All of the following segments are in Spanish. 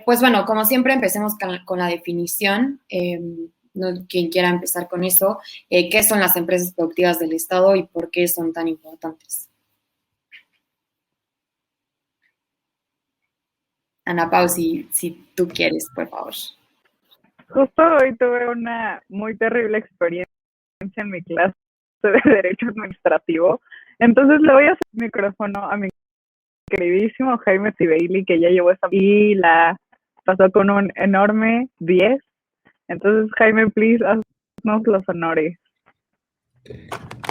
Pues bueno, como siempre empecemos con la definición. Quien quiera empezar con eso, ¿qué son las empresas productivas del Estado y por qué son tan importantes? Ana Pau, si tú quieres, por favor. Justo hoy tuve una muy terrible experiencia en mi clase de Derecho Administrativo. Entonces le voy a hacer el micrófono a mi queridísimo Jaime Sibeili, que ya llevó esta y la pasó con un enorme 10. Entonces, Jaime, please, haznos los honores.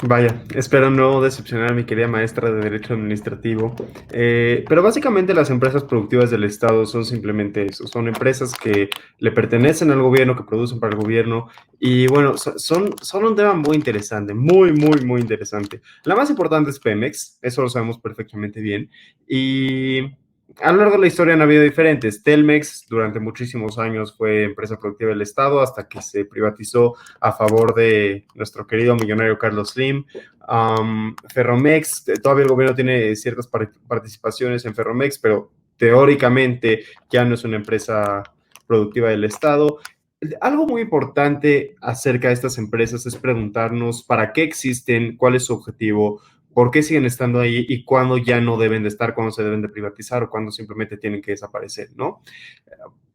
Vaya, espero no decepcionar a mi querida maestra de Derecho Administrativo, pero básicamente las empresas productivas del Estado son simplemente eso, son empresas que le pertenecen al gobierno, que producen para el gobierno, y bueno, son un tema muy interesante, muy interesante. La más importante es Pemex, eso lo sabemos perfectamente bien, y a lo largo de la historia han habido diferentes. Telmex durante muchísimos años fue empresa productiva del Estado hasta que se privatizó a favor de nuestro querido millonario Carlos Slim. Ferromex, todavía el gobierno tiene ciertas participaciones en Ferromex, pero teóricamente ya no es una empresa productiva del Estado. Algo muy importante acerca de estas empresas es preguntarnos para qué existen, cuál es su objetivo, por qué siguen estando ahí y cuándo ya no deben de estar, cuándo se deben de privatizar o cuándo simplemente tienen que desaparecer, ¿no?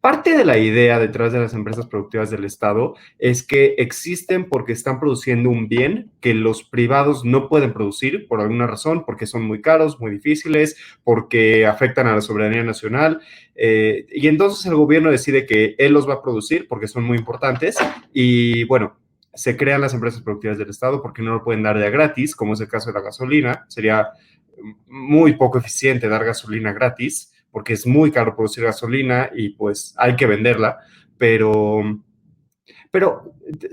Parte de la idea detrás de las empresas productivas del Estado es que existen porque están produciendo un bien que los privados no pueden producir por alguna razón, porque son muy caros, muy difíciles, porque afectan a la soberanía nacional, y entonces el gobierno decide que él los va a producir porque son muy importantes y bueno, se crean las empresas productivas del Estado porque no lo pueden dar ya gratis, como es el caso de la gasolina. Sería muy poco eficiente dar gasolina gratis porque es muy caro producir gasolina y pues hay que venderla, pero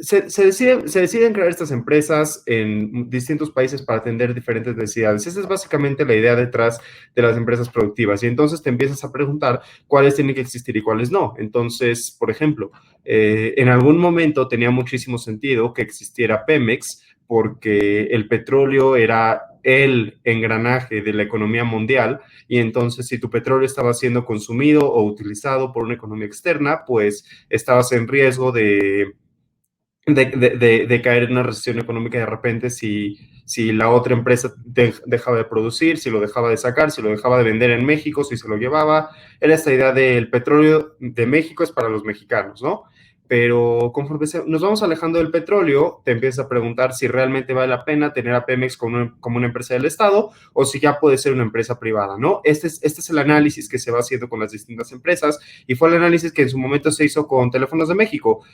se deciden crear estas empresas en distintos países para atender diferentes necesidades. Esa es básicamente la idea detrás de las empresas productivas. Y entonces te empiezas a preguntar cuáles tienen que existir y cuáles no. Entonces, por ejemplo, en algún momento tenía muchísimo sentido que existiera Pemex porque el petróleo era el engranaje de la economía mundial y entonces si tu petróleo estaba siendo consumido o utilizado por una economía externa, pues estabas en riesgo de caer en una recesión económica de repente si la otra empresa dejaba de producir, si lo dejaba de sacar, si lo dejaba de vender en México, si se lo llevaba. Era esta idea del petróleo de México es para los mexicanos, ¿no? Pero conforme nos vamos alejando del petróleo, te empiezas a preguntar si realmente vale la pena tener a Pemex como una empresa del Estado o si ya puede ser una empresa privada, ¿no? Este es el análisis que se va haciendo con las distintas empresas y fue el análisis que en su momento se hizo con Teléfonos de México.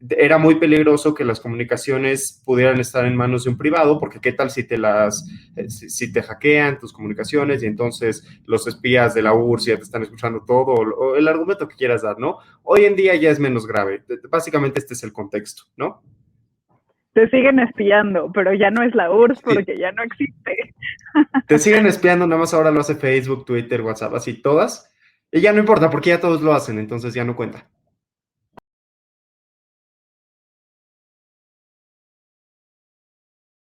Era muy peligroso que las comunicaciones pudieran estar en manos de un privado, porque qué tal si te hackean tus comunicaciones y entonces los espías de la URSS ya te están escuchando todo, o el argumento que quieras dar, ¿no? Hoy en día ya es menos grave. Básicamente este es el contexto, ¿no? Te siguen espiando, pero ya no es la URSS porque ya no existe. Te siguen espiando, nada más ahora lo hace Facebook, Twitter, WhatsApp, así todas. Y ya no importa porque ya todos lo hacen, entonces ya no cuenta.